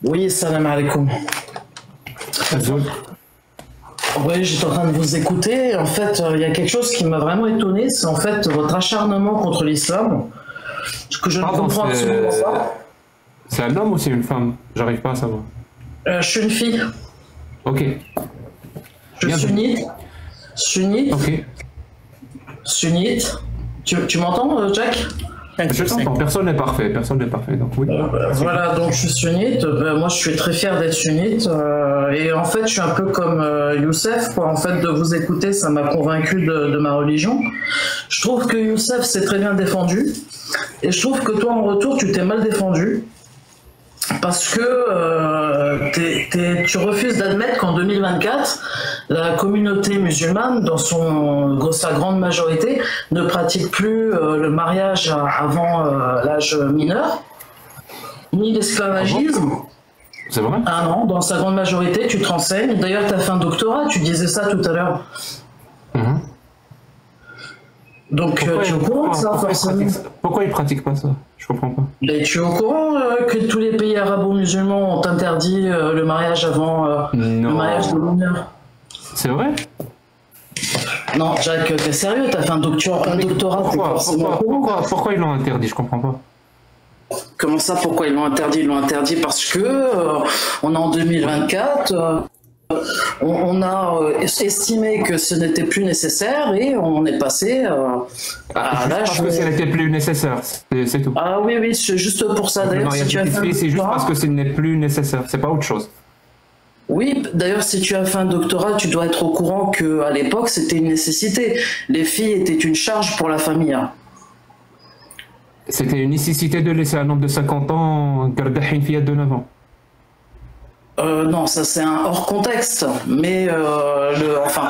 Oui, salam alaikum. Azul. Oui, j'étais en train de vous écouter. En fait, il y a quelque chose qui m'a vraiment étonné, c'est en fait votre acharnement contre l'islam, que je ne Pardon, comprends absolument pas. c'est un homme ou c'est une femme? J'arrive pas à savoir. Je suis une fille. Ok. Je suis Bien. sunnite. Sunnite. Ok. Sunnite. Tu m'entends, Jack? Je t'entends. Personne n'est parfait. Personne n'est parfait. Donc oui. Voilà, donc je suis sunnite. Moi, je suis très fier d'être sunnite. Et en fait, je suis un peu comme Youssef, quoi. En fait, de vous écouter, ça m'a convaincu de ma religion. Je trouve que Youssef s'est très bien défendu. Et je trouve que toi, en retour, tu t'es mal défendu. Parce que tu refuses d'admettre qu'en 2024, la communauté musulmane, dans sa grande majorité, ne pratique plus le mariage avant l'âge mineur, ni l'esclavagisme. C'est vrai? Ah non, dans sa grande majorité, tu te renseignes. D'ailleurs, tu as fait un doctorat, tu disais ça tout à l'heure. Donc, tu es au courant de ça, forcément. Pourquoi ils pratiquent pas ça? Je comprends pas. Mais tu es au courant que tous les pays arabo-musulmans ont interdit le mariage avant le mariage de mineurs? C'est vrai? Non, Jack, t'es sérieux? T'as fait un doctorat, t'es forcément au courant. Pourquoi ils l'ont interdit? Je comprends pas. Comment ça, pourquoi ils l'ont interdit? Ils l'ont interdit parce que on est en 2024. On a estimé que ce n'était plus nécessaire et on est passé à l'âge. Parce que ce n'était plus nécessaire, c'est tout. Ah oui, oui, c'est juste pour ça. D'ailleurs, si tu as fait c'est juste parce que ce n'est plus nécessaire, c'est pas autre chose. Oui, d'ailleurs, si tu as fait un doctorat, tu dois être au courant qu'à l'époque, c'était une nécessité. Les filles étaient une charge pour la famille. Hein. C'était une nécessité de laisser un homme de 50 ans garder une fille de 9 ans. Non, ça c'est un hors contexte, mais enfin,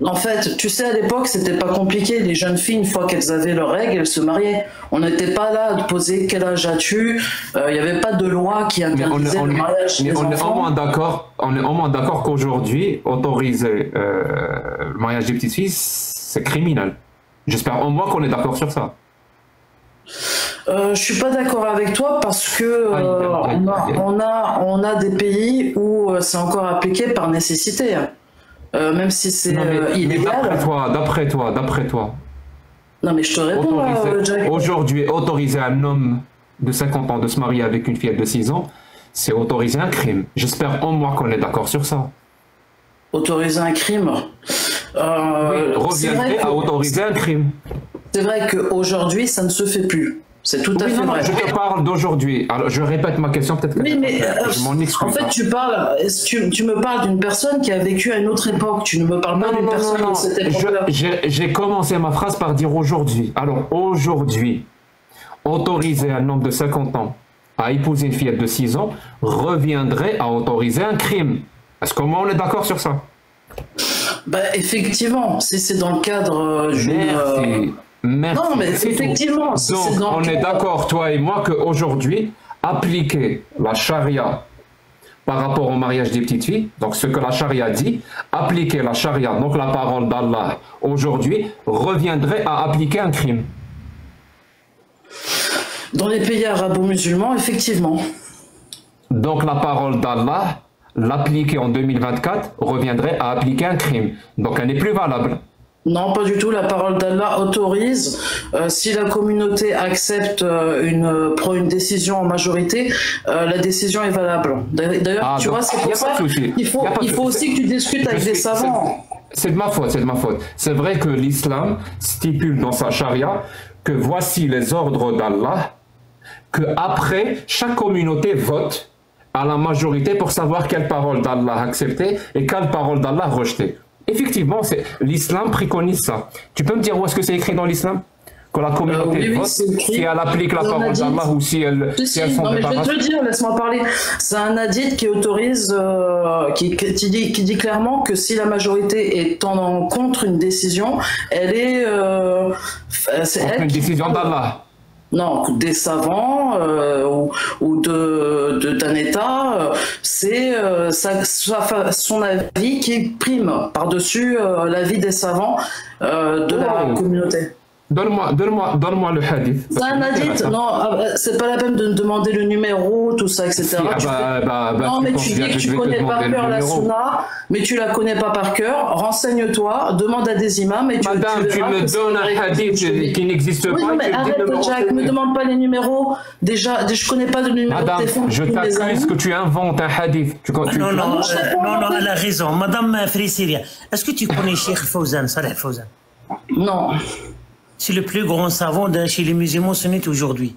en fait, tu sais, à l'époque, c'était pas compliqué. Les jeunes filles, une fois qu'elles avaient leurs règles, elles se mariaient. On n'était pas là à poser quel âge as-tu. Il n'y avait pas de loi qui interdisait le mariage des enfants. On est au moins d'accord qu'aujourd'hui, autoriser le mariage des petites filles, c'est criminel. J'espère au moins qu'on est d'accord sur ça. Je suis pas d'accord avec toi parce que on a des pays où c'est encore appliqué par nécessité, même si c'est illégal. D'après toi. Non mais je te réponds, Jack. Aujourd'hui, autoriser un homme de 50 ans de se marier avec une fille de 6 ans, c'est autoriser un crime. J'espère au moins qu'on est d'accord sur ça. Autoriser un crime. Reviendrait à autoriser un crime. C'est vrai qu'aujourd'hui, ça ne se fait plus. C'est tout à fait vrai. Je te parle d'aujourd'hui. Alors, je répète ma question, peut-être que oui, mais je m'en excuse. En fait, tu me parles d'une personne qui a vécu à une autre époque. Tu ne me parles pas d'une personne de cette époque-là. J'ai commencé ma phrase par dire aujourd'hui. Alors, aujourd'hui, autoriser un homme de 50 ans à épouser une fillette de 6 ans reviendrait à autoriser un crime. Est-ce que moi, on est d'accord sur ça? Bah, effectivement, si c'est dans le cadre Merci. Non, mais effectivement, si donc, on est d'accord, toi et moi, qu'aujourd'hui, appliquer la charia par rapport au mariage des petites filles, donc ce que la charia dit, appliquer la charia, donc la parole d'Allah, aujourd'hui, reviendrait à appliquer un crime. Dans les pays arabo-musulmans, effectivement. Donc la parole d'Allah, l'appliquer en 2024, reviendrait à appliquer un crime. Donc elle n'est plus valable. Non, pas du tout. La parole d'Allah autorise, si la communauté accepte prend une décision en majorité, la décision est valable. D'ailleurs, tu vois, c'est pour ça qu'il faut aussi que tu discutes avec des savants. C'est de ma faute. C'est vrai que l'islam stipule dans sa charia que voici les ordres d'Allah, que après chaque communauté vote à la majorité pour savoir quelle parole d'Allah accepter et quelle parole d'Allah rejeter. Effectivement, l'islam préconise ça. Tu peux me dire où est-ce que c'est écrit dans l'islam? Que la communauté vote, si elle applique la parole d'Allah ou si elle s'en débarrasse. Je vais te le dire, laisse-moi parler. C'est un hadith qui autorise, qui dit clairement que si la majorité est en contre une décision, elle est... contre une décision d'Allah. Non, des savants ou d'un État, c'est son avis qui prime par-dessus l'avis des savants de la communauté. Donne-moi le hadith. C'est un hadith, non, c'est pas la peine de me demander le numéro, tout ça, etc. Si, non, mais tu dis que tu connais par cœur la sunna, mais tu la connais pas par cœur. Renseigne-toi, demande à des imams et Madame, tu me donnes un hadith qui n'existe pas. Non, mais arrête, Jack, me demande pas les numéros. Déjà, je connais pas de numéro de téléphone. Je t'accuse que tu inventes un hadith. Non, elle a raison. Madame Frisiria, est-ce que tu connais Cheikh Fawzan, Saleh Fawzan? Non. C'est le plus grand savant chez les musulmans sunnites aujourd'hui.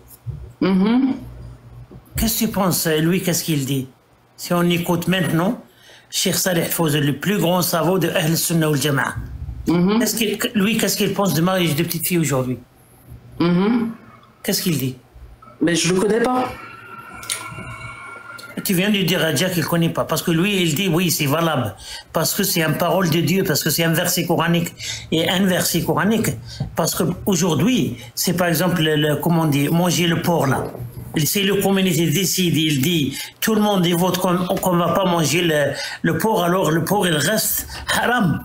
Qu'est-ce que tu penses, lui, qu'est-ce qu'il dit? Si on écoute maintenant, Cheikh Saleh Fawzan, le plus grand savant de Ahl Sunnah wal Jama'a. Lui, qu'est-ce qu'il pense du mariage de petites filles aujourd'hui? Qu'est-ce qu'il dit? Mais je le connais pas. Tu viens de dire à Jack qu'il ne connaît pas, parce que lui, il dit oui, c'est valable, parce que c'est une parole de Dieu, parce que c'est un verset coranique, et un verset coranique, parce qu'aujourd'hui, c'est par exemple, comment on dit, manger le porc là. Si le communauté décide, il dit, tout le monde vote qu'on ne va pas manger le porc, alors le porc, il reste haram.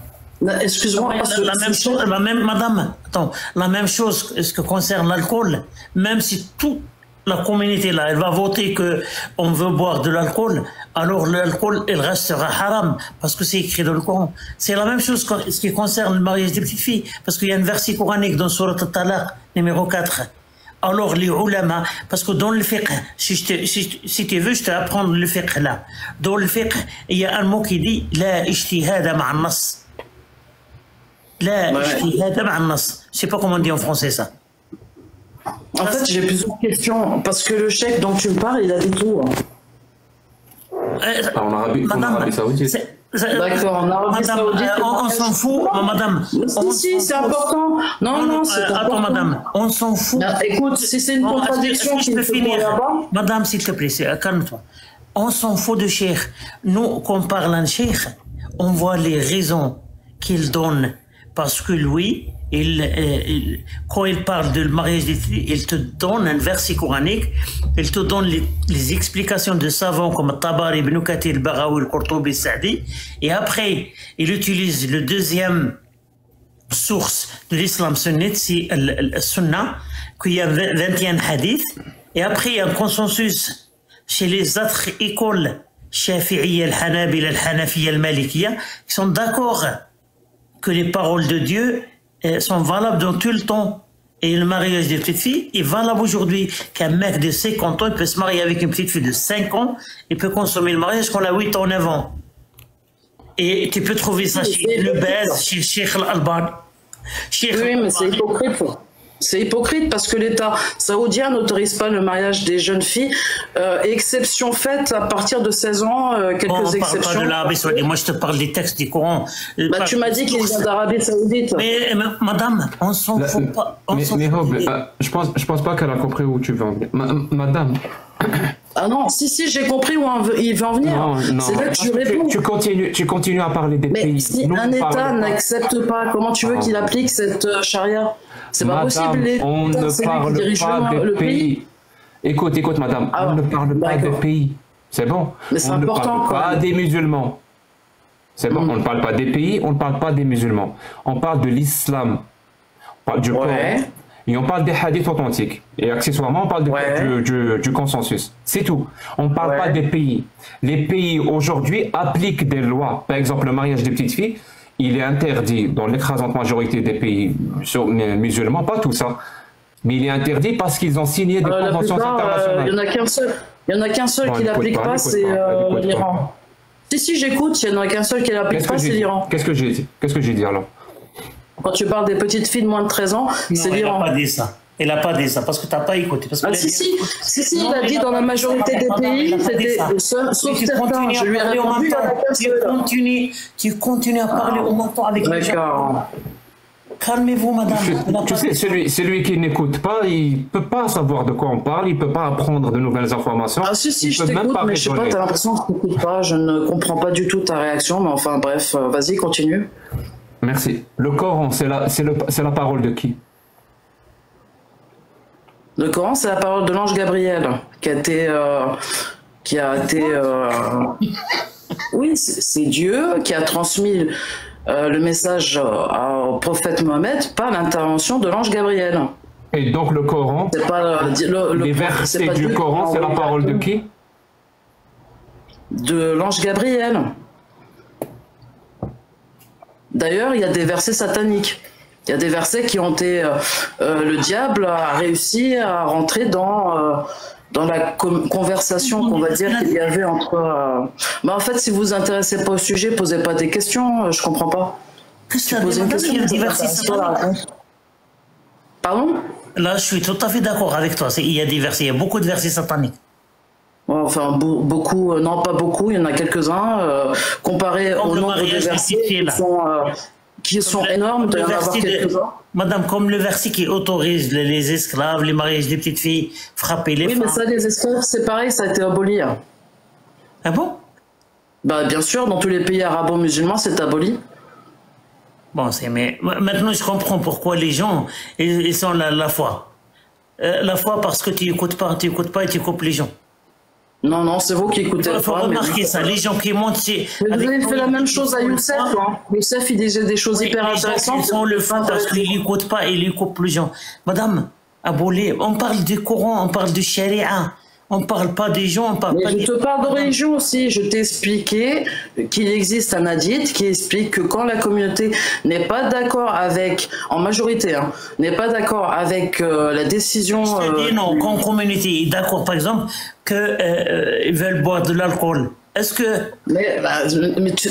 Excuse-moi, la même chose, madame, attends, la même chose, ce qui concerne l'alcool, même si tout la communauté là, elle va voter que on veut boire de l'alcool, alors l'alcool, il restera haram, parce que c'est écrit dans le Coran. C'est la même chose ce qui concerne le mariage des petites filles, parce qu'il y a un verset coranique dans Surat Al-Talaq, numéro 4. Alors les ulama, parce que dans le fiqh, si tu veux, je te apprendre le fiqh là. Dans le fiqh, il y a un mot qui dit la ijtihada ma'a nas. La ijtihada ma'a nas. Je sais pas comment on dit en français ça. En fait, j'ai plusieurs questions, parce que le cheikh dont tu me parles, il a dit tout. En Arabie Saoudite. D'accord, en Arabie Saoudite. On s'en fout, madame. Si, c'est important. Non, c'est important. Attends, madame, on s'en fout. Écoute, si c'est une contradiction, je peux finir. Madame, s'il te plaît, calme-toi. On s'en fout de cheikh. Nous, quand on parle d'un cheikh, on voit les raisons qu'il donne, parce que lui, quand il parle de mariage des filles, il te donne un verset coranique, il te donne les explications de savants comme Tabari, Ibn Kathir, Baghawi, Qurtubi, Sa'di, et après, il utilise le deuxième source de l'islam sunnite, c'est le Sunnah, qu'il y a 21 hadiths, et après, il y a un consensus chez les autres écoles, Shafi'iyya, Al-Hanabila, Al-Hanafiyya, Al-Malikiyya, qui sont d'accord que les paroles de Dieu sont valables dans tout le temps. Et le mariage des petites filles est valable aujourd'hui. Qu'un mec de 50 ans il peut se marier avec une petite fille de 5 ans, il peut consommer le mariage qu'on a 8 ans, 9 ans. Et tu peux trouver ça chez le Baz, chez Cheikh Al-Alban. Oui, mais c'est hypocrite. C'est hypocrite parce que l'État saoudien n'autorise pas le mariage des jeunes filles, exception faite à partir de 16 ans, quelques exceptions. Parle pas de l'Arabie Saoudite, moi je te parle des textes du Coran. Tu m'as dit qu'il vient d'Arabie Saoudite. Mais madame, on s'en fout pas. Je pense pas qu'elle a compris où tu veux en venir. Madame. Ah non, si, j'ai compris où il veut en venir. C'est là que je réponds. Tu continues à parler des pays. Mais si un État n'accepte pas, comment tu veux qu'il applique cette charia? C'est pas possible. On ne parle pas des pays. Écoute, madame, on ne parle pas des pays. C'est bon. Mais c'est important. On ne parle pas des musulmans. C'est bon, on ne parle pas des pays, on ne parle pas des musulmans. On parle de l'islam. On parle du Coran. Et on parle des hadiths authentiques. Et accessoirement, on parle du consensus. C'est tout. On ne parle pas des pays. Les pays aujourd'hui appliquent des lois. Par exemple, le mariage des petites filles, il est interdit dans l'écrasante majorité des pays musulmans, pas tout ça. Mais il est interdit parce qu'ils ont signé des conventions internationales. Il n'y en a qu'un seul. Il n'y en a qu'un seul qui l'applique pas, c'est l'Iran. Si, j'écoute, il n'y en a qu'un seul qui l'applique pas, c'est l'Iran. Qu'est-ce que j'ai dit? Qu'est-ce que j'ai dit alors? Quand tu parles des petites filles de moins de 13 ans, c'est l'Iran. Il n'a pas dit ça. Il n'a pas dit ça parce que tu n'as pas écouté. Parce que si, il a dit dans la majorité des pays, c'était sauf certains. Je lui ai répondu à la personne. Tu continues à parler au menton avec les gens. D'accord. Calmez-vous, madame. Tu sais, celui qui n'écoute pas, il ne peut pas savoir de quoi on parle, il ne peut pas apprendre de nouvelles informations. Ah si, je t'écoute, mais je sais pas, tu as l'impression que tu n'écoutes pas, je ne comprends pas du tout ta réaction, mais enfin bref, vas-y, continue. Merci. Le Coran, c'est la parole de qui? Le Coran, c'est la parole de l'ange Gabriel, qui a été... Oui, c'est Dieu qui a transmis le message au prophète Mohammed par l'intervention de l'ange Gabriel. Et donc le Coran, les versets du Coran, c'est la parole de qui? De l'ange Gabriel. D'ailleurs, il y a des versets sataniques. Il y a des versets qui ont été... le diable a réussi à rentrer dans la conversation qu'on va dire qu'il y avait entre... Mais en fait, si vous vous intéressez pas au sujet, posez pas des questions, je comprends pas. Tu poses une question, Pardon? Là, je suis tout à fait d'accord avec toi. Il y a des versets, il y a beaucoup de versets sataniques. Enfin, beaucoup, non pas beaucoup, il y en a quelques-uns, comparé au nombre de versets qui sont énormes, il y en a quelques-uns. Madame, comme le verset qui autorise les esclaves, les mariages des petites filles, frapper les femmes. Oui, mais ça, les esclaves, c'est pareil, ça a été aboli. Ah bon? Bah, bien sûr, dans tous les pays arabo-musulmans, c'est aboli. Bon, mais maintenant je comprends pourquoi les gens ils sont la foi. La foi parce que tu n'écoutes pas et tu coupes les gens. Non, non, c'est vous qui écoutez. Il faut remarquer ça, les gens qui montent... Vous avez fait la même chose à Youssef. Youssef, il disait des choses hyper intéressantes. Ils sont le fond parce qu'ils n'écoutent pas et ils coupent les gens. Madame, Aboulé, on parle du Coran, on parle du Sharia. On ne parle pas des gens, on parle mais pas... Je te parle de religion aussi. Je t'ai expliqué qu'il existe un hadith qui explique que quand la communauté n'est pas d'accord avec, en majorité, n'est pas d'accord avec la décision... Je te dis non, quand la communauté est d'accord, par exemple, qu'ils veulent boire de l'alcool. Est-ce que... Mais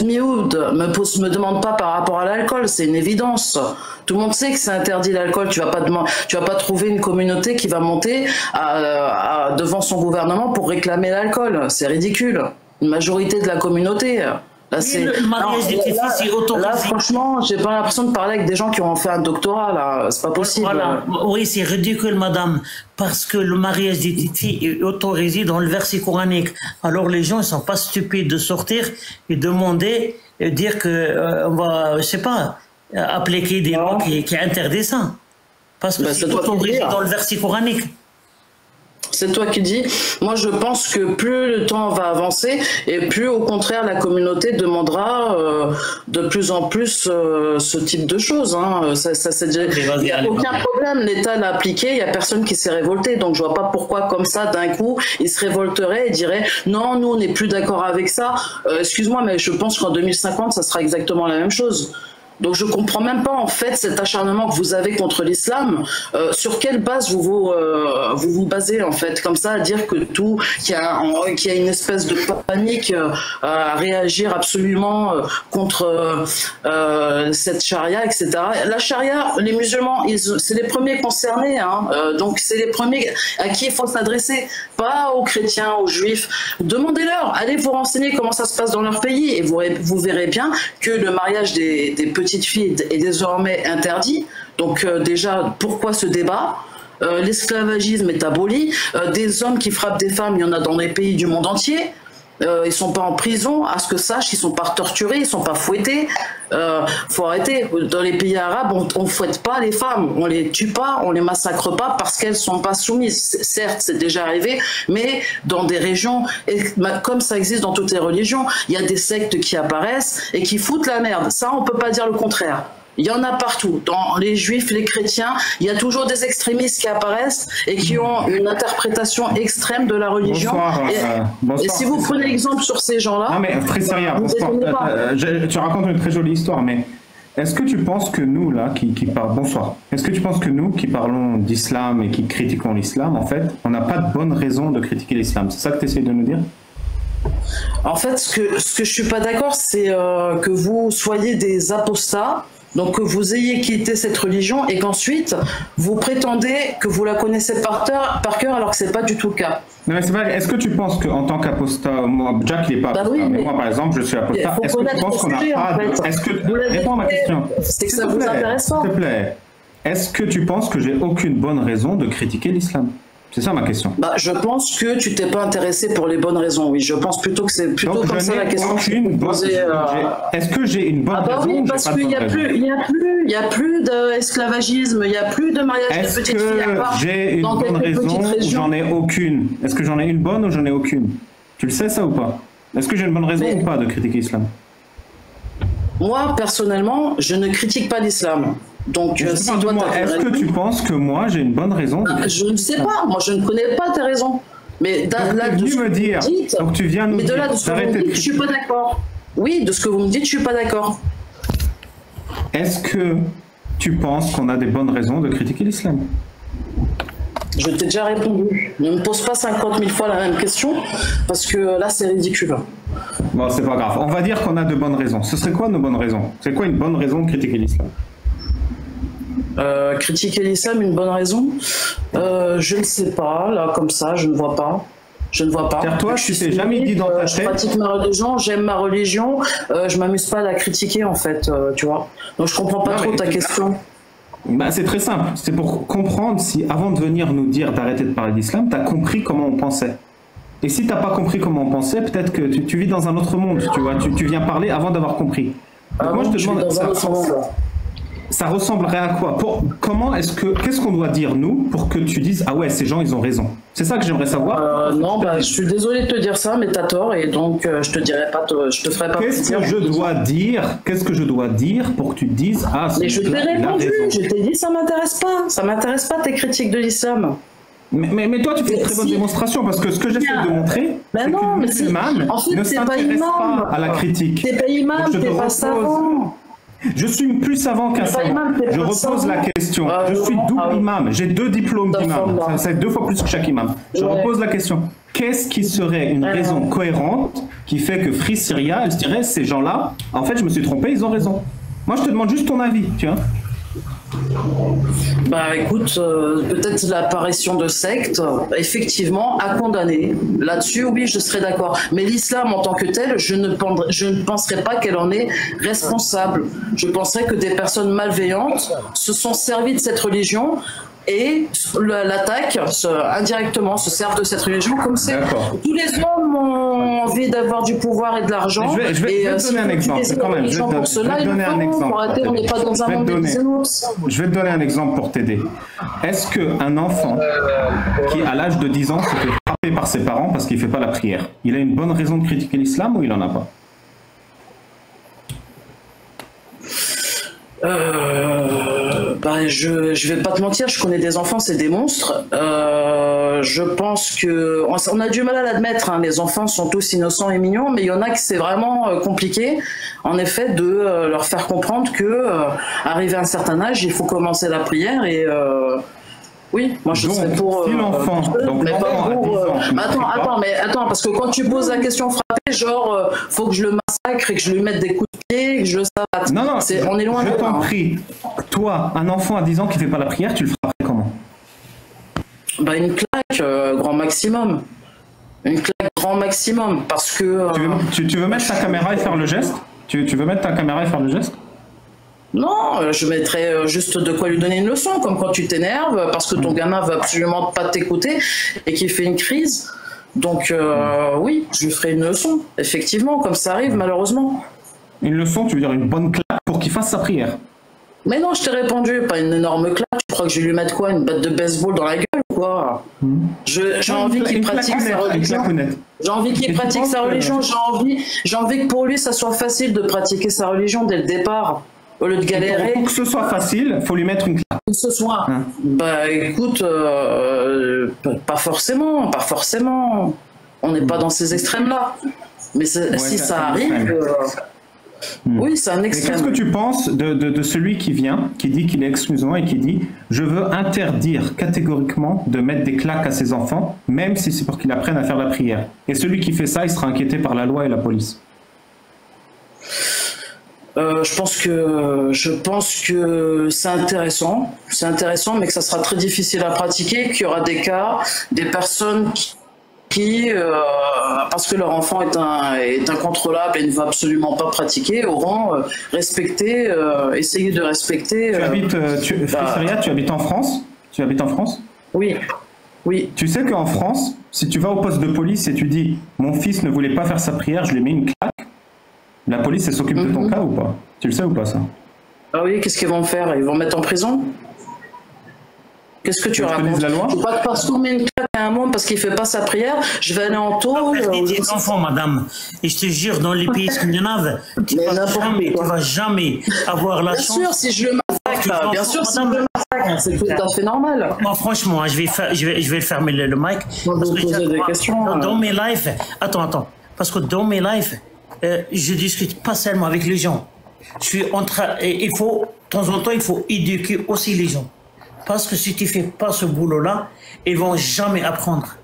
Mioud, me demande pas par rapport à l'alcool, c'est une évidence. Tout le monde sait que c'est interdit l'alcool. Tu vas pas trouver une communauté qui va monter devant son gouvernement pour réclamer l'alcool. C'est ridicule. Une majorité de la communauté. Là, franchement, j'ai pas l'impression de parler avec des gens qui ont fait un doctorat, là. C'est pas possible. Voilà. Oui, c'est ridicule, madame. Parce que le mariage des petites filles est autorisé dans le verset coranique. Alors, les gens, ils sont pas stupides de sortir et demander, et dire que, on va, je sais pas, appliquer des lois qui interdisent ça. Parce que c'est autorisé dans le verset coranique. C'est toi qui dis. Moi, je pense que plus le temps va avancer et plus, au contraire, la communauté demandera de plus en plus ce type de choses. Il n'y a aucun problème. L'État l'a appliqué. Il n'y a personne qui s'est révolté. Donc, je vois pas pourquoi, comme ça, d'un coup, il se révolterait et dirait non, nous, on n'est plus d'accord avec ça. Excuse-moi, mais je pense qu'en 2050, ça sera exactement la même chose. Donc je comprends même pas en fait cet acharnement que vous avez contre l'islam. Sur quelle base vous basez en fait comme ça à dire que qu'il y a une espèce de panique à réagir absolument contre cette charia, etc. La charia, les musulmans, c'est les premiers concernés, donc c'est les premiers à qui il faut s'adresser, pas aux chrétiens, aux juifs. Demandez-leur, allez vous renseigner comment ça se passe dans leur pays et vous verrez bien que le mariage des petits fille est désormais interdit. Donc déjà, pourquoi ce débat? L'esclavagisme est aboli. Des hommes qui frappent des femmes, il y en a dans les pays du monde entier. Ils sont pas en prison, à ce que sache, ils sont pas torturés, ils sont pas fouettés. Faut arrêter. Dans les pays arabes, on fouette pas les femmes, on les tue pas, on les massacre pas parce qu'elles sont pas soumises. Certes, c'est déjà arrivé, mais dans des régions, comme ça existe dans toutes les religions, il y a des sectes qui apparaissent et qui foutent la merde. Ça, on peut pas dire le contraire. Il y en a partout. Dans les juifs, les chrétiens, il y a toujours des extrémistes qui apparaissent et qui ont une interprétation extrême de la religion. Bonsoir. Et si vous prenez exemple sur ces gens-là... Non mais Frissaria, tu racontes une très jolie histoire, mais est-ce que tu penses que nous, là, qui parlons... Bonsoir. Est-ce que tu penses que nous, qui parlons d'islam et qui critiquons l'islam, en fait, on n'a pas de bonne raison de critiquer l'islam? C'est ça que tu essaies de nous dire? En fait, ce que je suis pas d'accord, c'est que vous soyez des apostats, donc que vous ayez quitté cette religion et qu'ensuite vous prétendez que vous la connaissez par cœur alors que c'est pas du tout le cas. Non mais c'est vrai. Est-ce que tu penses qu'en tant qu'apostat, moi, Jack il est pas apostat, mais moi par exemple je suis apostat. Est-ce que tu penses qu'on n'a pas Est-ce que réponds à ma question. C'est que ça vous intéresse pas. S'il te plaît. Est-ce que tu penses que j'ai aucune bonne raison de critiquer l'islam? C'est ça ma question. Je pense que tu t'es pas intéressé pour les bonnes raisons, oui. Je pense plutôt que c'est plutôt comme ça la question. Est-ce que j'ai une bonne raison? Oui, parce qu'il n'y a plus d'esclavagisme, il n'y a plus de mariage de petites filles à part. Est-ce que j'ai une bonne raison ou j'en ai aucune? Est-ce que j'en ai une bonne ou j'en ai aucune? Tu le sais ça ou pas? Est-ce que j'ai une bonne raison ou pas de critiquer l'islam? moi, personnellement, je ne critique pas l'islam. Donc, est-ce que tu penses que moi, j'ai une bonne raison? Je ne sais pas. Moi, je ne connais pas tes raisons. Mais là, de ce que vous me dites, donc tu viens nous mais de là, de ce que vous me dites, je suis pas d'accord. Oui, de ce que vous me dites, je suis pas d'accord. Est-ce que tu penses qu'on a des bonnes raisons de critiquer l'islam? Je t'ai déjà répondu. Ne me pose pas 50 000 fois la même question, parce que là, c'est ridicule. Bon, c'est pas grave. On va dire qu'on a de bonnes raisons. Ce serait quoi nos bonnes raisons? C'est quoi une bonne raison de critiquer l'islam? Critiquer l'islam, une bonne raison? Je ne sais pas. Là, comme ça, je ne vois pas. Je ne vois pas. Toi, tu t'es jamais dit dans ta tête. Je pratique ma religion, j'aime ma religion. Je m'amuse pas à la critiquer, en fait. Tu vois. Donc, je comprends pas trop ta question. Bah, c'est très simple. C'est pour comprendre si, avant de venir nous dire d'arrêter de parler d'islam, tu as compris comment on pensait. Et si tu n'as pas compris comment on pensait, peut-être que tu vis dans un autre monde, tu vois. Tu viens parler avant d'avoir compris. Donc moi, je te demande, ça ressemblerait à quoi? Qu'est-ce qu'on doit dire, nous, pour que tu dises, ah ouais, ces gens, ils ont raison? C'est ça que j'aimerais savoir. Non, bah, je suis désolé de te dire ça, mais t'as tort, et donc je te dirai pas, je te ferai pas plaisir. Qu'est-ce que je dois dire pour que tu te dises, ah, mais je t'ai répondu, je t'ai dit, ça m'intéresse pas tes critiques de l'islam. Mais toi, tu fais une très bonne démonstration, parce que ce que j'essaie de montrer, c'est que le musulman ne s'intéresse pas à la critique. T'es pas imam, t'es pas savant. Je suis plus savant qu'un savant. Je repose la question. Je suis double imam. J'ai 2 diplômes d'imam. C'est 2 fois plus que chaque imam. Je repose la question. Qu'est-ce qui serait une raison cohérente qui fait que Free Syria, elle se dirait, ces gens-là, en fait, je me suis trompé, ils ont raison. Moi, je te demande juste ton avis, tu vois. Bah écoute, peut-être l'apparition de sectes, effectivement, à condamner. Là-dessus, oui, je serais d'accord. Mais l'islam en tant que tel, je ne penserais pas qu'elle en est responsable. Je penserais que des personnes malveillantes se sont servies de cette religion et l'attaque indirectement se servent de cette religion comme c'est. Tous les hommes ont envie d'avoir du pouvoir et de l'argent. Je vais te donner un exemple. Quand même, je vais te donner un exemple. On n'est pas dans un monde de bisounours. Je vais te donner un exemple pour t'aider. Est-ce qu'un enfant qui, à l'âge de 10 ans, se fait frapper par ses parents parce qu'il ne fait pas la prière, il a une bonne raison de critiquer l'islam ou il n'en a pas? Bah, je vais pas te mentir, je connais des enfants, c'est des monstres. Je pense que on a du mal à l'admettre. Hein. Les enfants sont tous innocents et mignons, mais il y en a que c'est vraiment compliqué, en effet, de leur faire comprendre que arrivé à un certain âge, il faut commencer la prière et oui, moi je serais pour. Si l'enfant, mais pas pour. Attends, parce que quand tu poses la question frappée, genre, faut que je le massacre et que je lui mette des coups de pied, que je le sabatte. Non, on est loin de là. Je t'en prie. Toi, un enfant à 10 ans qui fait pas la prière, tu le frapperais comment? Bah une claque, grand maximum. Une claque, grand maximum, parce que. Tu veux mettre ta caméra et faire le geste? Tu veux mettre ta caméra et faire le geste? Non, je mettrais juste de quoi lui donner une leçon, comme quand tu t'énerves parce que ton gamin veut absolument pas t'écouter et qu'il fait une crise. Donc oui, je lui ferai une leçon, effectivement, comme ça arrive malheureusement. Une leçon, tu veux dire une bonne claque pour qu'il fasse sa prière? Mais non, je t'ai répondu, pas une énorme claque. Tu crois que je vais lui mettre quoi, une batte de baseball dans la gueule ou quoi? J'ai envie qu'il pratique sa religion. J'ai envie qu'il pratique sa religion. J'ai envie que pour lui, ça soit facile de pratiquer sa religion dès le départ. Au lieu de galérer. Pour que ce soit facile, il faut lui mettre une claque. Que ce soit. Bah écoute, pas forcément. On n'est pas dans ces extrêmes-là. Mais si ça arrive, oui, c'est un extrême. Qu'est-ce que tu penses de celui qui vient, qui dit qu'il est ex-musulman et qui dit « Je veux interdire catégoriquement de mettre des claques à ses enfants, même si c'est pour qu'ils apprennent à faire la prière. » Et celui qui fait ça, il sera inquiété par la loi et la police. Je pense que c'est intéressant, mais que ça sera très difficile à pratiquer, qu'il y aura des cas, des personnes qui parce que leur enfant est incontrôlable et ne va absolument pas pratiquer, auront essayé de respecter. Tu habites en France? Tu habites en France? Oui. Oui. Tu sais qu'en France, si tu vas au poste de police et tu dis « Mon fils ne voulait pas faire sa prière, je lui ai mis une claque », la police, elle s'occupe de ton cas ou pas? Tu le sais ou pas, ça? Ah oui, qu'est-ce qu'ils vont faire? Ils vont mettre en prison? Qu'est-ce que tu Je te racontes? lise la loi? Je pas que parce qu'on met une claque à un monde parce qu'il fait pas sa prière, je vais aller en tôle. Des enfants, madame. Et je te jure, dans les pays scandinaves, tu vas jamais avoir la chance. Bien sûr, si je le massacre, bien sûr, si je le massacre, c'est tout à fait normal. Moi, franchement, je vais fermer le mic. On va vous poser des questions. Dans mes lives, attends, parce que dans mes lives, je discute pas seulement avec les gens. Je suis en train, et il faut, de temps en temps, il faut éduquer aussi les gens. Parce que si tu fais pas ce boulot-là, ils vont jamais apprendre.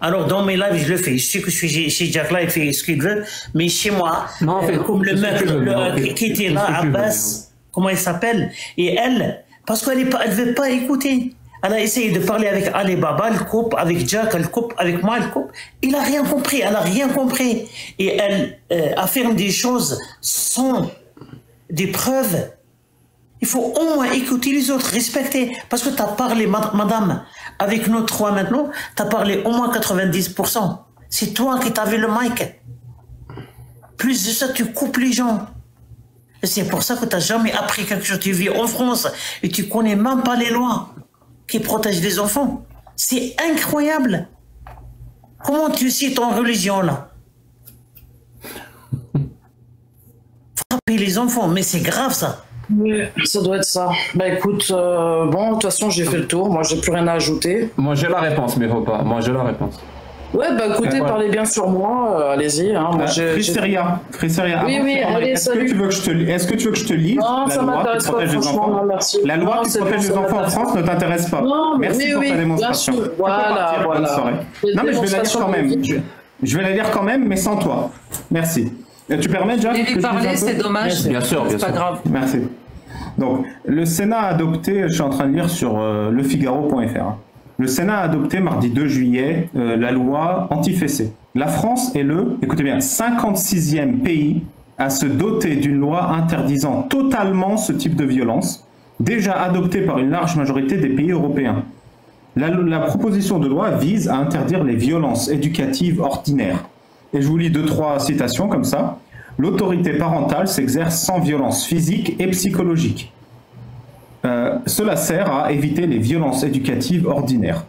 Alors, dans mes lives, je le fais. Je sais que je suis chez Jack là, il fait ce qu'il veut, mais chez moi, non, comme le mec qui était là, Abbas, comment il s'appelle, et elle, parce qu'elle ne veut pas écouter. Elle a essayé de parler avec Ali Baba, elle coupe, avec Jack, elle coupe, avec moi, elle coupe. Il n'a rien compris, elle n'a rien compris. Et elle affirme des choses sans des preuves. Il faut au moins écouter les autres, respecter. Parce que tu as parlé, madame, avec nous trois maintenant, tu as parlé au moins 90%. C'est toi qui t'avais le mic. Plus de ça, tu coupes les gens. Et c'est pour ça que tu n'as jamais appris quelque chose. Tu vis en France et tu connais même pas les lois qui protègent les enfants. C'est incroyable. Comment tu sais ton religion là? Frapper les enfants, mais c'est grave ça. Oui, ça doit être ça. Bah écoute, bon, de toute façon, j'ai fait le tour. Moi, j'ai plus rien à ajouter. Moi, j'ai la réponse, mais faut pas. Moi, j'ai la réponse. Ouais, bah écoutez, parlez bien sur moi. Allez-y. Hein. Friseria. Oui, allez, salut. Est-ce que tu veux que je te lise la loi qui protège les enfants? Non, merci. La loi qui protège les enfants en France ne t'intéresse pas. Non, merci pour ta démonstration. Voilà. Non, mais je vais la lire quand même. Je vais la lire quand même, mais sans toi. Merci. Tu permets, Jack? Je vais parler, c'est dommage. Bien sûr, c'est pas grave. Merci. Donc, le Sénat a adopté, je suis en train de lire sur lefigaro.fr. Le Sénat a adopté mardi 2 juillet la loi anti-fessée. La France est écoutez bien, 56e pays à se doter d'une loi interdisant totalement ce type de violence, déjà adoptée par une large majorité des pays européens. La proposition de loi vise à interdire les violences éducatives ordinaires. Et je vous lis 2-3 citations comme ça. L'autorité parentale s'exerce sans violence physique et psychologique. Cela sert à éviter les violences éducatives ordinaires.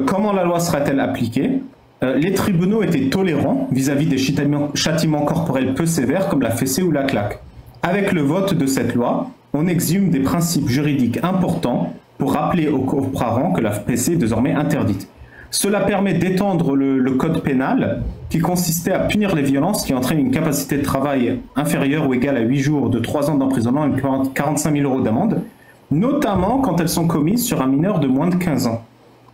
Comment la loi sera-t-elle appliquée? Les tribunaux étaient tolérants vis-à-vis des châtiments corporels peu sévères comme la fessée ou la claque. Avec le vote de cette loi, on exhume des principes juridiques importants pour rappeler aux parents que la fessée est désormais interdite. Cela permet d'étendre le code pénal qui consistait à punir les violences qui entraînent une capacité de travail inférieure ou égale à 8 jours, de 3 ans d'emprisonnement et 45 000 € d'amende, notamment quand elles sont commises sur un mineur de moins de 15 ans.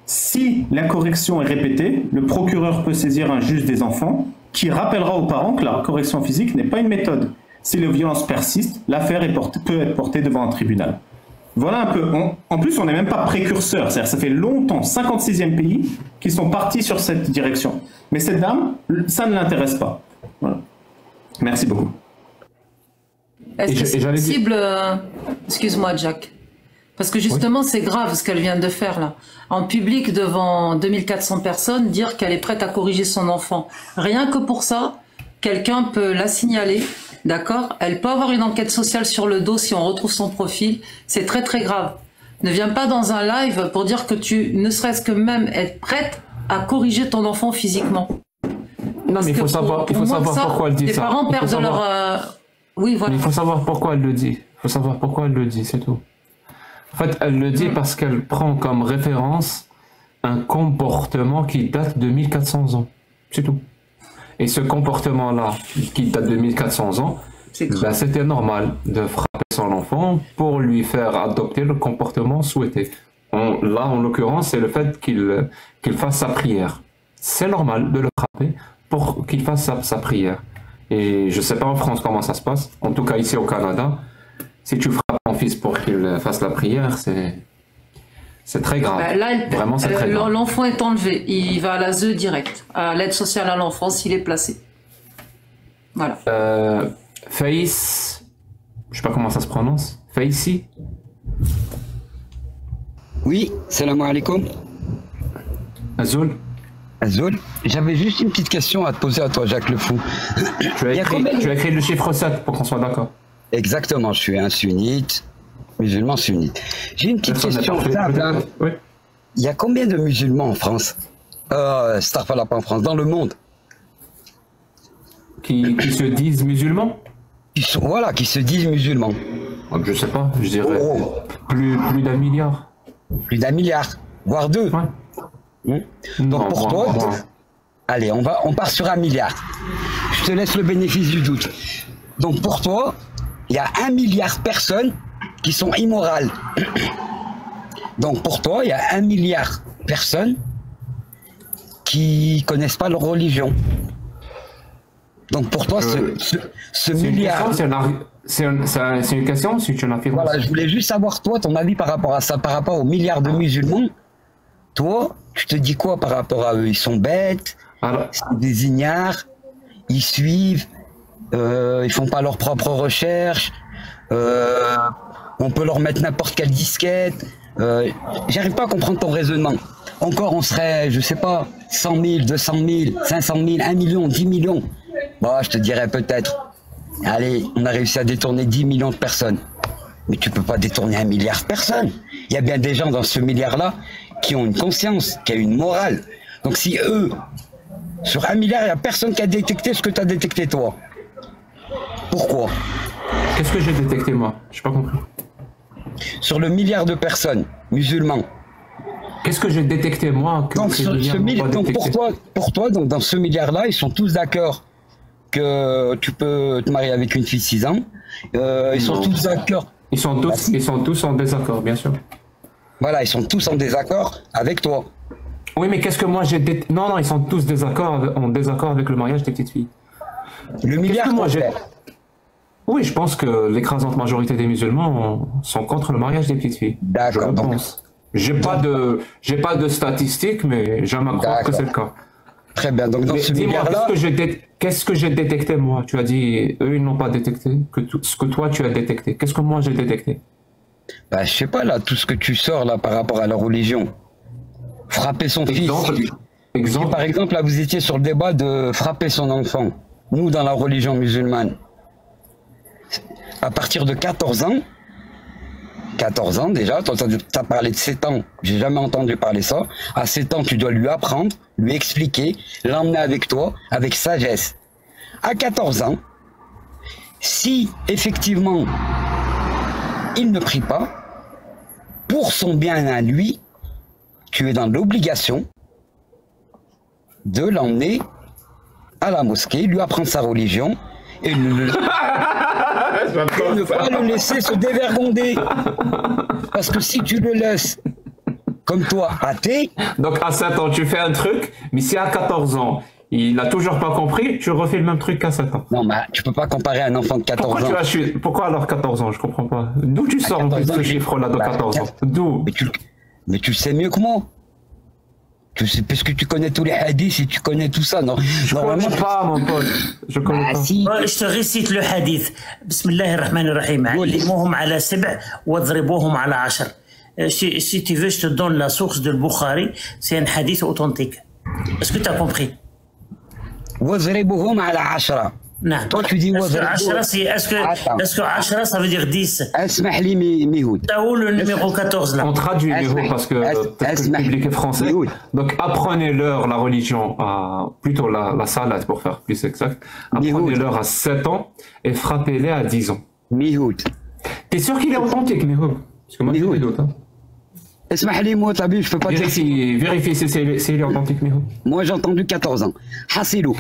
Si l'incorrection est répétée, le procureur peut saisir un juge des enfants qui rappellera aux parents que la correction physique n'est pas une méthode. Si les violences persistent, l'affaire peut être portée devant un tribunal. Voilà un peu. En plus, on n'est même pas précurseur. C'est-à-dire ça fait longtemps, 56e pays, qui sont partis sur cette direction. Mais cette dame, ça ne l'intéresse pas. Voilà. Merci beaucoup. Est-ce que c'est possible... Excuse-moi, Jack. Parce que justement, c'est grave ce qu'elle vient de faire là. En public, devant 2400 personnes, dire qu'elle est prête à corriger son enfant. Rien que pour ça, quelqu'un peut la signaler. D'accord? Elle peut avoir une enquête sociale sur le dos si on retrouve son profil. C'est très très grave. Ne viens pas dans un live pour dire que tu ne serait-ce que même être prête à corriger ton enfant physiquement. Non, mais il faut savoir pourquoi elle dit ça. Les parents perdent leur... Oui, voilà. Il faut savoir pourquoi elle le dit. Il faut savoir pourquoi elle le dit, c'est tout. En fait, elle le dit parce qu'elle prend comme référence un comportement qui date de 1400 ans. C'est tout. Et ce comportement-là, qui date de 1400 ans, c'était normal de frapper son enfant pour lui faire adopter le comportement souhaité. Là, en l'occurrence, c'est le fait qu'il fasse sa prière. C'est normal de le frapper pour qu'il fasse sa prière. Et je ne sais pas en France comment ça se passe. En tout cas, ici au Canada, si tu frappes ton fils pour qu'il fasse la prière, c'est très grave. Vraiment, c'est très grave. L'enfant est enlevé. Il va à l'ASE direct, à l'aide sociale à l'enfance, il est placé. Voilà. Faïs, je sais pas comment ça se prononce. Faïsi. Oui, salam alaikum. Azul. Azul, j'avais juste une petite question à te poser à toi, Jacques Le Fou. Tu as écrit le chiffre 7 pour qu'on soit d'accord. Exactement, je suis un sunnite. Musulmans sunnites. J'ai une petite question. Oui. Il y a combien de musulmans en France? Starfala, pas en France, dans le monde. Qui se disent musulmans? Qui se disent musulmans. Je sais pas, je dirais plus d'un milliard. Plus d'un milliard, voire deux. Ouais. Donc Non, pour toi, allez, on part sur 1 milliard. Je te laisse le bénéfice du doute. Donc pour toi, il y a 1 milliard de personnes qui sont immorales. Donc pour toi, il y a 1 milliard de personnes qui connaissent pas leur religion. Donc pour toi, ce milliard... C'est une question, si tu en as fait. Voilà, je voulais juste savoir, toi, ton avis par rapport à ça, par rapport aux milliards de musulmans. Toi, tu te dis quoi par rapport à eux? Ils sont bêtes, c'est des ignares, ils suivent, ils font pas leurs propres recherches, on peut leur mettre n'importe quelle disquette. J'arrive pas à comprendre ton raisonnement. Encore, on serait, je sais pas, 100 000, 200 000, 500 000, 1 million, 10 millions. Bon, je te dirais peut-être, allez, on a réussi à détourner 10 millions de personnes. Mais tu peux pas détourner 1 milliard de personnes. Il y a bien des gens dans ce milliard-là qui ont une conscience, qui ont une morale. Donc si eux, sur 1 milliard, il n'y a personne qui a détecté ce que tu as détecté toi. Pourquoi? Qu'est-ce que j'ai détecté moi? Je n'ai pas compris. Sur le milliard de personnes, musulmans. Qu'est-ce que j'ai détecté moi que donc pour toi, donc dans ce milliard-là, ils sont tous d'accord que tu peux te marier avec une fille de 6 ans. Ils sont tous d'accord. Ils sont tous en désaccord, bien sûr. Voilà, ils sont tous en désaccord avec toi. Oui, mais qu'est-ce que moi j'ai Non, ils sont tous en désaccord avec le mariage des petites filles. Le milliard, moi j'ai... Oui, je pense que l'écrasante majorité des musulmans sont contre le mariage des petites filles. D'accord. Je pense. J'ai pas de statistiques, mais j'aime à croire que c'est le cas. Très bien. Donc dans ce milliard-là, qu'est-ce que j'ai détecté moi? Tu as dit eux ils n'ont pas détecté ce que toi tu as détecté. Qu'est-ce que moi j'ai détecté? Bah je sais pas là, tout ce que tu sors là par rapport à la religion. Frapper son fils. Exemple. Par exemple là vous étiez sur le débat de frapper son enfant. Nous dans la religion musulmane, à partir de 14 ans. 14 ans déjà, toi tu as parlé de 7 ans, j'ai jamais entendu parler ça. À 7 ans, tu dois lui apprendre, lui expliquer, l'emmener avec toi, avec sagesse. À 14 ans, si effectivement il ne prie pas, pour son bien à lui, tu es dans l'obligation de l'emmener à la mosquée, lui apprendre sa religion et ne pas le laisser se dévergonder. Parce que si tu le laisses comme toi, athée... Donc à 7 ans, tu fais un truc, mais si à 14 ans, il n'a toujours pas compris, tu refais le même truc qu'à 7 ans. Non, mais tu peux pas comparer un enfant de 14 ans. Pourquoi alors 14 ans? Je comprends pas. D'où tu sors en plus ce chiffre-là de 14 ans? D'où? Mais tu le sais mieux que moi. Tu sais, parce que tu connais tous les hadiths et tu connais tout ça, non? Je connais pas, mon pote. Je connais pas. Si. Je te récite le hadith. Bismillahirrahmanirrahim. Allimuhum ala sib' wadribuhum ala 10. Si tu veux, je te donne la source de Bukhari. C'est un hadith authentique. Est-ce que tu as compris? Wadribuhum ala 10. Non. Toi, tu dis est-ce que 10 ça veut dire 10? اسمح لي ميهود. T'as où le numéro 14 là? On traduit Mihoud parce que le public est français. Donc apprenez-leur la religion, plutôt la salade pour faire plus exact. Apprenez-leur à 7 ans et frappez-les à 10 ans. Mihoud. T'es sûr qu'il est authentique, Mihoud? Parce que moi j'ai des doutes. اسمح لي moi t'as vu, je peux pas dire. Vérifie si il est authentique, Mihoud. Moi j'ai entendu 14 ans. Hassilou.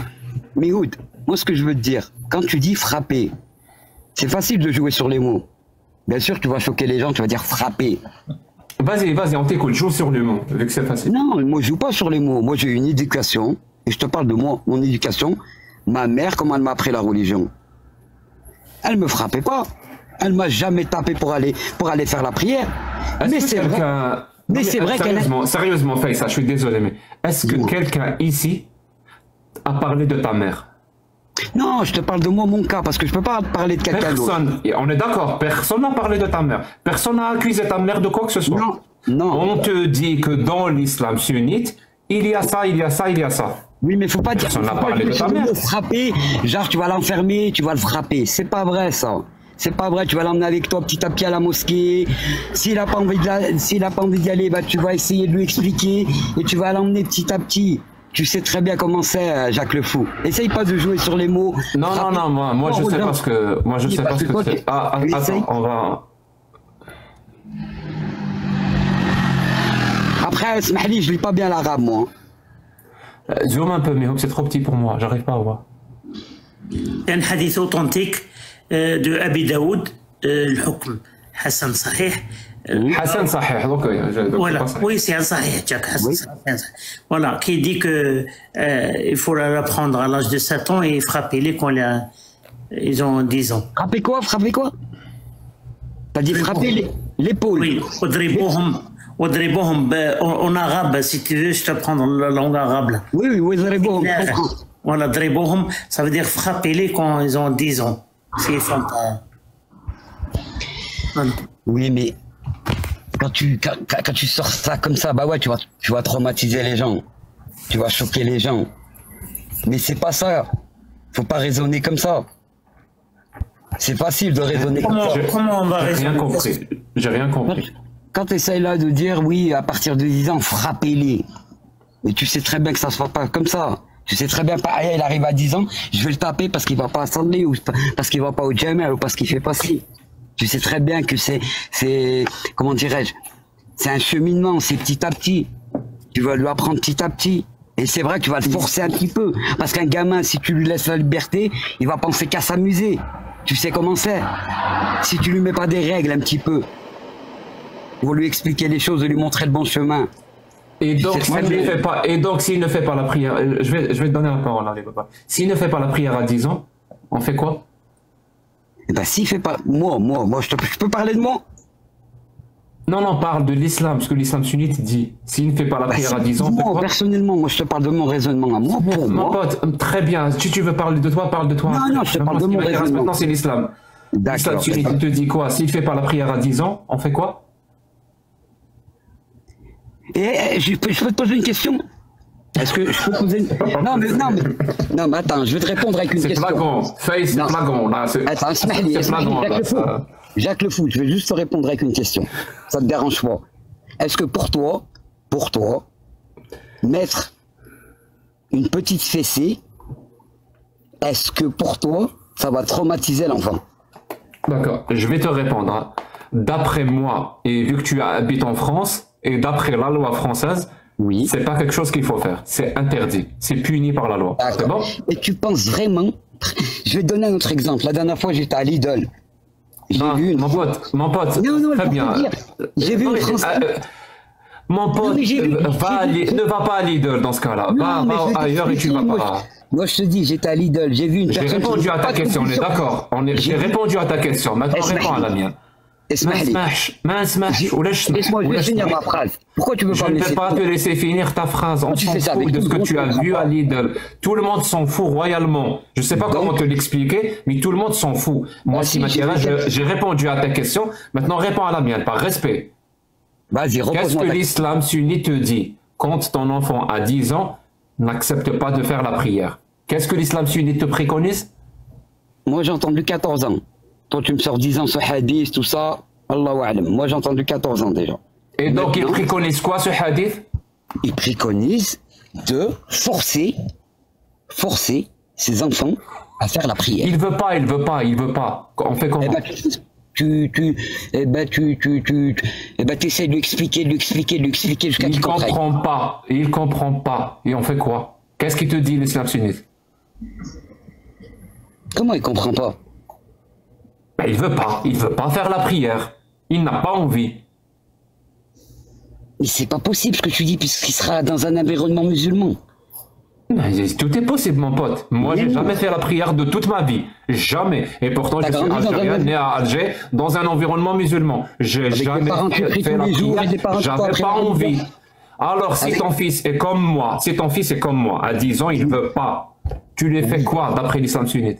Mihoud. Moi, ce que je veux te dire, quand tu dis frapper, c'est facile de jouer sur les mots. Bien sûr, tu vas choquer les gens, tu vas dire frapper. Vas-y, on t'écoute, joue sur les mots, vu que c'est facile. Non, moi, je joue pas sur les mots. Moi, j'ai une éducation, et je te parle de moi, mon éducation. Ma mère, comment elle m'a appris la religion? Elle me frappait pas. Elle m'a jamais tapé pour aller faire la prière. Mais c'est vrai. Mais c'est vrai qu'elle a... Sérieusement, Faïssa, je suis désolé, mais est-ce que quelqu'un ici a parlé de ta mère? Non, je te parle de moi, mon cas, parce que je peux pas parler de quelqu'un d'autre. Personne, on est d'accord, personne n'a parlé de ta mère. Personne n'a accusé ta mère de quoi que ce soit. Non. On te dit que dans l'islam sunnite, il y a ça, il y a ça, il y a ça. Oui, mais faut pas dire personne n'a parlé de ta mère. Frapper, genre tu vas l'enfermer, tu vas le frapper. C'est pas vrai ça. C'est pas vrai, tu vas l'emmener avec toi petit à petit à la mosquée. S'il a pas envie d'y aller, bah, tu vas essayer de lui expliquer et tu vas l'emmener petit à petit. Tu sais très bien comment c'est, Jacques le Fou. Essaye pas de jouer sur les mots. Non, moi je sais pas ce que, c'est. Ah, attends, on va... Après, Smahli, je lis pas bien l'arabe, moi. Zoom un peu, mais c'est trop petit pour moi, j'arrive pas à voir. Un hadith authentique de Abi Daoud, le hukm Hassan Sahih. Hassan Sahih, donc voilà, oui, c'est un Sahih, Jack Hassan Sahih. Voilà, qui dit que il faut la prendre à l'âge de 7 ans et frapper-les quand ils ont 10 ans. Frapper quoi? T'as dit frapper l'épaule. Oui, Odribohum, en arabe, si tu veux, je te prends dans la langue arabe. Là. Oui, Odribohum. Voilà, Dribohum, ça veut dire frapper-les quand ils ont 10 ans. S'ils font pas. Voilà. Oui, mais quand tu sors ça comme ça, bah ouais, tu vas traumatiser les gens. Tu vas choquer les gens. Mais c'est pas ça. Faut pas raisonner comme ça. C'est facile de raisonner comme ça. Comment on va raisonner? J'ai rien compris. Quand tu essayes là de dire, oui, à partir de 10 ans, frappez-les. Mais tu sais très bien que ça se fait pas comme ça. Tu sais très bien, pareil, il arrive à 10 ans, je vais le taper parce qu'il va pas à l'assemblée, ou parce qu'il va pas au Jamel, ou parce qu'il fait pas ci. Tu sais très bien que c'est, comment dirais-je, c'est un cheminement, c'est petit à petit. Tu vas lui apprendre petit à petit. Et c'est vrai que tu vas le forcer un petit peu. Parce qu'un gamin, si tu lui laisses la liberté, il va penser qu'à s'amuser. Tu sais comment c'est. Si tu lui mets pas des règles un petit peu, pour lui expliquer les choses, de lui montrer le bon chemin. Et donc, s'il ne fait pas la prière, je vais te donner la parole, allez, papa. S'il ne fait pas la prière à 10 ans, on fait quoi? Eh ben, s'il fait pas, moi, je peux parler de moi? Non, parle de l'islam, ce que l'islam sunnite dit. S'il ne fait pas la prière à 10 ans, on fait quoi? Personnellement, moi, je te parle de mon raisonnement à moi, pour mon moi. pote, très bien. Si tu veux parler de toi, parle de toi. Non, je te parle de mon raisonnement. Maintenant, c'est l'islam. L'islam sunnite, il te dit quoi? S'il ne fait pas la prière à 10 ans, on fait quoi? Et je peux te poser une question? Est-ce que je peux poser une... Non, mais attends, je vais te répondre avec une question. C'est flagrant. C'est flagrant. Attends, Jacques le Fou, je vais juste te répondre avec une question. Ça te dérange pas? Est-ce que pour toi, mettre une petite fessée, est-ce que pour toi, ça va traumatiser l'enfant? D'accord, je vais te répondre. D'après moi, et vu que tu habites en France, et d'après la loi française, oui, c'est pas quelque chose qu'il faut faire. C'est interdit. C'est puni par la loi. C'est bon? Et tu penses vraiment... Je vais te donner un autre exemple. La dernière fois, j'étais à Lidl. J'ai vu une... Mon pote, non, très bien. J'ai vu une Française... Mon pote, ne va pas à Lidl dans ce cas-là. Va ailleurs et tu vas pas. Moi, je te dis, j'étais à Lidl. J'ai vu une personne... J'ai répondu à ta question, on est d'accord. J'ai répondu à ta question. Maintenant, réponds à la mienne. Laisse-moi finir ma phrase. Pourquoi tu veux pas me laisser? Je ne peux pas te laisser finir ta phrase. On s'en fout de ce que tu as vu à Lidl. Tout le monde s'en fout royalement. Je ne sais pas comment te l'expliquer, mais tout le monde s'en fout. Moi, si j'ai répondu à ta question. Maintenant, réponds à la mienne, par respect. Vas-y, qu'est-ce que l'islam sunnite te dit? Quand ton enfant a 10 ans, n'accepte pas de faire la prière. Qu'est-ce que l'islam sunnite te préconise? Moi, j'ai entendu 14 ans. Toi, tu me sors 10 ans ce hadith, tout ça, Allahu a'lam. Moi, j'ai entendu 14 ans déjà. Et donc, il préconise quoi, ce hadith? Il préconise de forcer ses enfants à faire la prière. Il veut pas. On fait comment? Tu essaies de lui expliquer jusqu'à qu'il comprenne. Il comprend pas. Et on fait quoi? Qu'est-ce qu'il te dit, l'islam sunnite? Comment il comprend pas? Ben, il veut pas faire la prière. Il n'a pas envie. Mais c'est pas possible ce que tu dis puisqu'il sera dans un environnement musulman. Tout est possible, mon pote. Moi, j'ai jamais fait la prière de toute ma vie. Jamais. Et pourtant, je suis algérien, né à Alger, dans un environnement musulman. J'ai jamais fait la prière. J'avais pas envie. Alors, si ton fils est comme moi, à 10 ans, il veut pas. Tu lui fais quoi, d'après l'islam sunnite?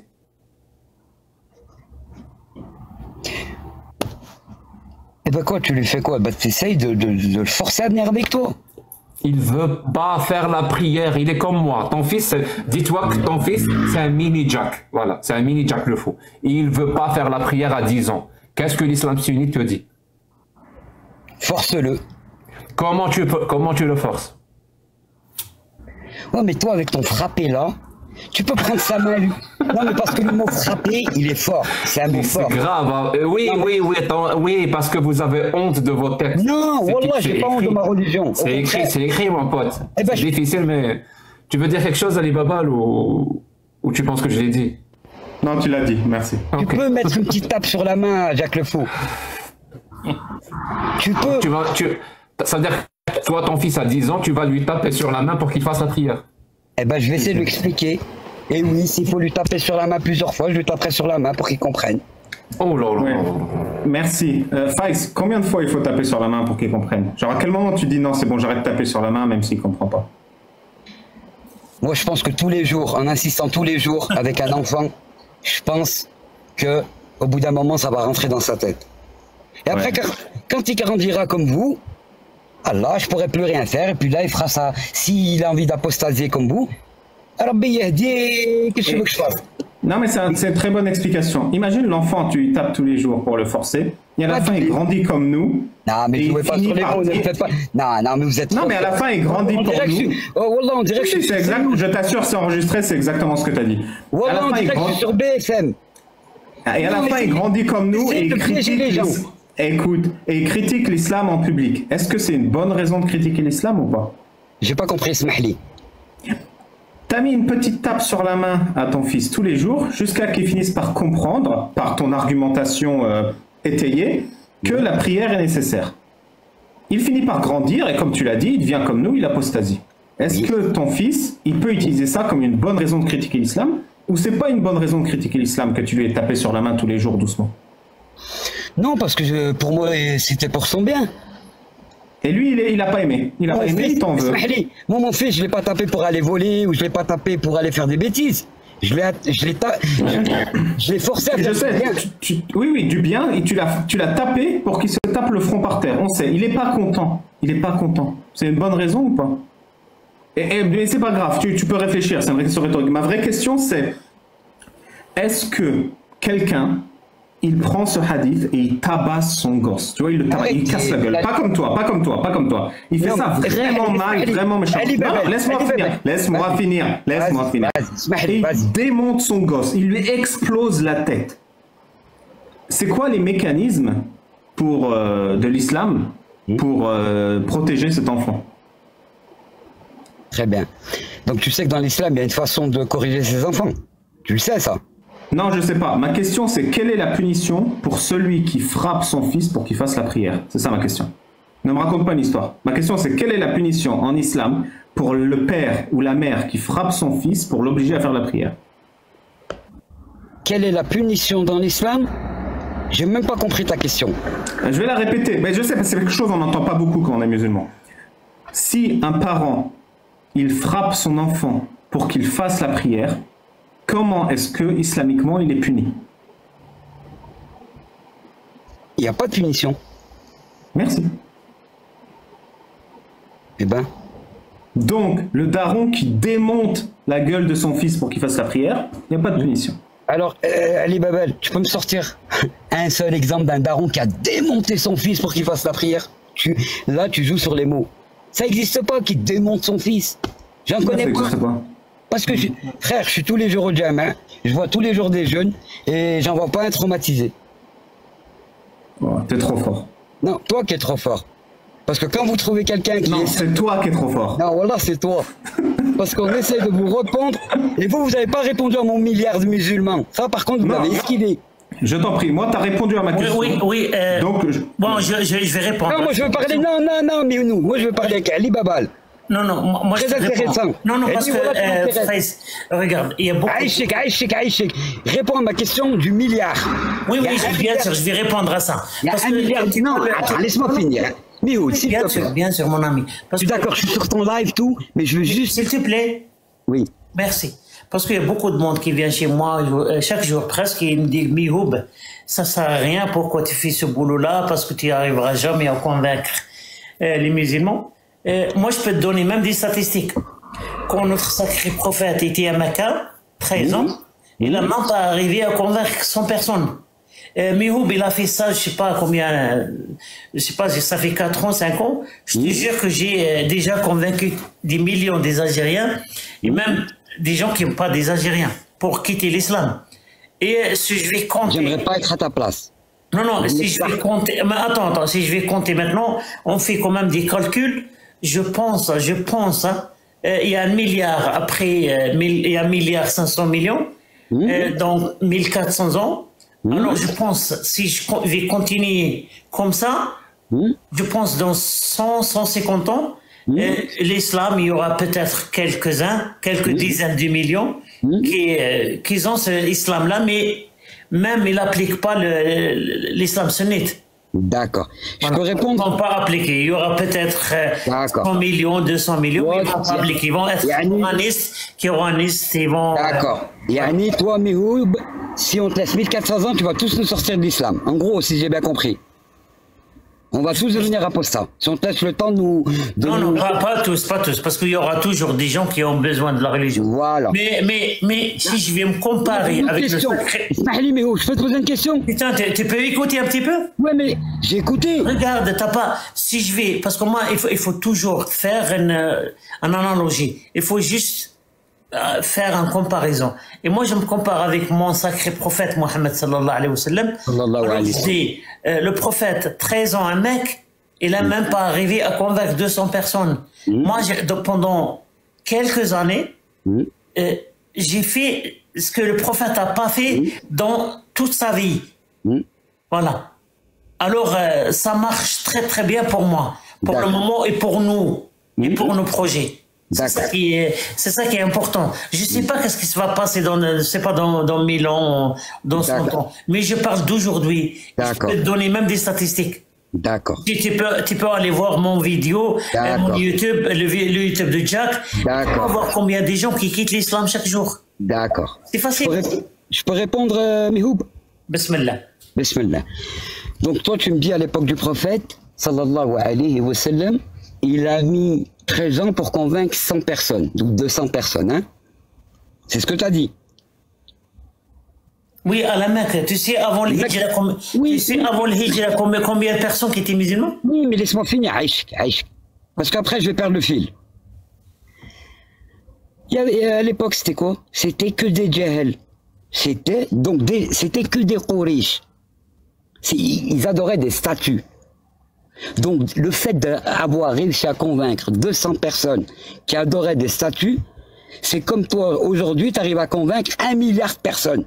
Eh ben quoi, tu lui fais quoi? Ben tu essayes de le forcer à venir avec toi. Il veut pas faire la prière, il est comme moi. Ton fils, dis-toi que ton fils, c'est un mini Jack. Voilà, c'est un mini Jack le fou. Il veut pas faire la prière à 10 ans. Qu'est-ce que l'islam sunnite te dit? Force-le. Comment tu le forces? Ouais, mais toi, avec ton frappé là, tu peux prendre sa main. Non, mais parce que le mot frapper, il est fort. C'est un mot fort. C'est grave. Hein. Oui, parce que vous avez honte de vos textes. Non, wallah, j'ai pas honte de ma religion. C'est écrit, mon pote. Eh ben, c'est difficile, mais tu veux dire quelque chose, Ali Babal, ou tu penses que je l'ai dit? Non, tu l'as dit, merci. Tu peux mettre une petite tape sur la main à Jacques le Fou. Tu peux. Ça veut dire que toi, ton fils a 10 ans, tu vas lui taper sur la main pour qu'il fasse la prière. Eh ben, je vais essayer de lui expliquer. Et oui, s'il faut lui taper sur la main plusieurs fois, je lui taperai sur la main pour qu'il comprenne. Oh là là. Ouais. Merci. Faïs, combien de fois il faut taper sur la main pour qu'il comprenne? Genre, à quel moment tu dis non, c'est bon, j'arrête de taper sur la main, même s'il ne comprend pas? Moi, je pense que tous les jours, en insistant tous les jours avec un enfant, je pense que au bout d'un moment, ça va rentrer dans sa tête. Et après, quand il grandira comme vous, Allah, je pourrai plus rien faire. Et puis là, il fera ça. S'il a envie d'apostasier comme vous, alors qu'est-ce que tu veux que je fasse? Non, mais c'est une très bonne explication. Imagine l'enfant, tu lui tapes tous les jours pour le forcer. Et à la fin, il grandit comme nous. Non, mais jouez pas sur les mots, ne faites pas. Non, mais vous êtes. Non, mais à la fin, il grandit pour nous. Oh, Wallah, on dirait que c'est exact. Je t'assure, c'est enregistré, c'est exactement ce que tu as dit. Wallah, on dirait que je suis sur BFM. Et à la fin, il grandit comme nous et il critique. Écoute, et il critique l'islam en public. Est-ce que c'est une bonne raison de critiquer l'islam ou pas? J'ai pas compris, Smahli. T'as mis une petite tape sur la main à ton fils tous les jours jusqu'à qu'il finisse par comprendre, par ton argumentation étayée, que la prière est nécessaire. Il finit par grandir et comme tu l'as dit, il devient comme nous, il apostasie. Est-ce que ton fils, il peut utiliser ça comme une bonne raison de critiquer l'islam ou c'est pas une bonne raison de critiquer l'islam que tu lui aies tapé sur la main tous les jours doucement? Non, parce que pour moi, c'était pour son bien. Et lui, il n'a pas aimé. Il n'a pas aimé, il t'en veut. Moi, mon fils, je ne l'ai pas tapé pour aller voler ou je ne l'ai pas tapé pour aller faire des bêtises. Je l'ai forcé à faire du bien. Oui, du bien. Et tu l'as tapé pour qu'il se tape le front par terre. On sait. Il n'est pas content. Il n'est pas content. C'est une bonne raison ou pas? Mais c'est pas grave. Tu peux réfléchir. C'est une question rhétorique. Ma vraie question, c'est est-ce que quelqu'un il prend ce hadith et il tabasse son gosse. Tu vois, il le tabasse, il casse la gueule. Pas comme toi. Il fait ça vraiment mal, vraiment méchant. Non, laisse-moi finir. Et il démonte son gosse. Il lui explose la tête. C'est quoi les mécanismes de l'islam pour protéger cet enfant? Très bien. Donc tu sais que dans l'islam, il y a une façon de corriger ses enfants. Tu le sais, ça? Non, je ne sais pas. Ma question, c'est quelle est la punition pour celui qui frappe son fils pour qu'il fasse la prière? C'est ça ma question. Ne me raconte pas une histoire. Ma question, c'est quelle est la punition en islam pour le père ou la mère qui frappe son fils pour l'obliger à faire la prière? Quelle est la punition dans l'islam? J'ai même pas compris ta question. Je vais la répéter. Mais je sais, c'est quelque chose qu'on n'entend pas beaucoup quand on est musulman. Si un parent, il frappe son enfant pour qu'il fasse la prière, comment est-ce que, islamiquement, il est puni? Il n'y a pas de punition. Merci. Eh ben. Donc, le daron qui démonte la gueule de son fils pour qu'il fasse la prière, il n'y a pas de punition. Alors, Ali Babel, tu peux me sortir un seul exemple d'un daron qui a démonté son fils pour qu'il fasse la prière? Là, tu joues sur les mots. Ça n'existe pas qui démonte son fils. J'en connais pas. Parce que, frère, je suis tous les jours au djam, hein. Je vois tous les jours des jeunes et j'en vois pas un traumatisé. Oh, t'es trop fort. Non, toi qui es trop fort. Parce que quand vous trouvez quelqu'un qui... Non, c'est toi qui es trop fort. Non, voilà, c'est toi. Parce qu'on essaie de vous répondre et vous n'avez pas répondu à mon milliard de musulmans. Ça, par contre, vous l'avez esquivé. Je t'en prie, moi, tu as répondu à ma question. Oui. Donc, bon, je vais répondre. Non, moi, je veux parler... Non, mais nous. Moi, je veux parler avec Ali Babal. Non, moi très intéressant. Non, parce que, regarde, il y a beaucoup... Aïchek, réponds à ma question du milliard. Oui, bien sûr, je vais répondre à ça. Il y a un milliard... Non, attends, laisse-moi finir. Mihoud, s'il te plaît. Bien sûr, mon ami. Je suis d'accord, je suis sur ton live, tout, mais je veux juste... S'il te plaît. Oui. Merci. Parce qu'il y a beaucoup de monde qui vient chez moi, chaque jour presque, et il me dit, Mihoud, ça sert à rien, pourquoi tu fais ce boulot-là, parce que tu n'y arriveras jamais à convaincre les musulmans. Moi, je peux te donner même des statistiques. Quand notre sacré prophète était à Mecca, 13 ans, il n'a même pas arrivé à convaincre 100 personnes. Mihoub, il a fait ça, je sais pas combien, je sais pas, ça fait 4 ans, 5 ans. Je te jure que j'ai déjà convaincu des millions des Algériens, et même des gens qui n'ont pas des Algériens, pour quitter l'islam. Et si je vais compter... J'aimerais pas être à ta place. Non, si je vais compter... Mais attends, si je vais compter maintenant, on fait quand même des calculs. Je pense, hein, il y a 1 milliard, après, il y a 1 milliard 500 millions, donc 1400 ans. Alors je pense, si je vais continuer comme ça, je pense dans 150 ans, l'islam, il y aura peut-être quelques-uns, quelques dizaines de millions qui ont ce islam-là, mais même il n'applique pas l'islam sunnite. D'accord. Je peux répondre? Ils ne vont pas appliquer. Il y aura peut-être 100 millions, 200 millions, mais ils ne vont pas appliquer. Ils vont être kiranistes, ils vont... D'accord. Yani, toi, Mihoub, si on te laisse 1400 ans, tu vas tous nous sortir de l'islam. En gros, si j'ai bien compris. On va tous devenir apostats. Si on te laisse le temps de nous... Non, pas tous, parce qu'il y aura toujours des gens qui ont besoin de la religion. Voilà. Mais si je vais me comparer avec le sacré... Je peux te poser une question? Putain, tu peux écouter un petit peu? Ouais, mais j'ai écouté. Regarde, t'as pas... Si je vais... Parce que moi, il faut toujours faire une analogie. Il faut juste faire une comparaison. Et moi, je me compare avec mon sacré prophète Mohammed sallallahu alayhi wa sallam. Le prophète, 13 ans, un mec, il n'a même pas arrivé à convaincre 200 personnes. Moi, pendant quelques années, j'ai fait ce que le prophète n'a pas fait dans toute sa vie. Voilà. Alors, ça marche très très bien pour moi, pour le moment et pour nous, et pour nos projets. C'est ça qui est important. Je ne sais pas qu'est-ce qui se va passer dans 1000 ans, dans 100 ans. Mais je parle d'aujourd'hui. Je peux te donner même des statistiques. D'accord. Tu peux aller voir mon vidéo, mon YouTube, le YouTube de Jack. D'accord. Tu peux voir combien de gens qui quittent l'islam chaque jour. D'accord. C'est facile. Je peux répondre, Mihoub? Bismillah. Bismillah. Donc toi, tu me dis à l'époque du prophète, sallallahu alayhi wa sallam, il a mis 13 ans pour convaincre 100 personnes, donc 200 personnes, hein? C'est ce que tu as dit. Oui, à la Mecque. Tu sais, avant le Hijra, combien de personnes qui étaient musulmans? Oui, mais laisse-moi finir, Aïch. Parce qu'après, je vais perdre le fil. À l'époque, c'était quoi? C'était que des Jahel. C'était que des Quraysh. Ils adoraient des statues. Donc, le fait d'avoir réussi à convaincre 200 personnes qui adoraient des statues, c'est comme toi, aujourd'hui, tu arrives à convaincre 1 milliard de personnes.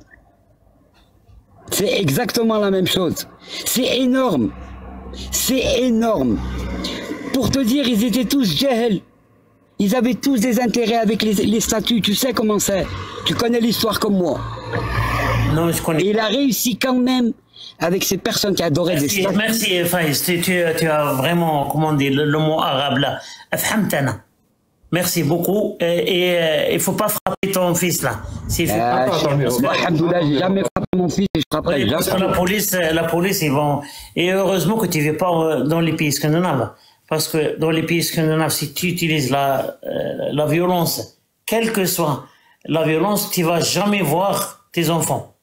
C'est exactement la même chose. C'est énorme. C'est énorme. Pour te dire, ils étaient tous jahel. Ils avaient tous des intérêts avec les statues. Tu sais comment c'est. Tu connais l'histoire comme moi. Non, je connais. Et il a réussi quand même avec ces personnes qui adoraient des statues. Merci, Faïs. Tu as vraiment, comment dire, le mot arabe là. Afhamtana. Merci beaucoup. Et il ne faut pas frapper ton fils là. J'ai jamais frappé mon fils et je frapperai. Oui, parce que la police, ils vont. Et heureusement que tu ne vas pas dans les pays scandinaves. Parce que dans les pays scandinaves, si tu utilises la violence, quelle que soit la violence, tu ne vas jamais voir tes enfants.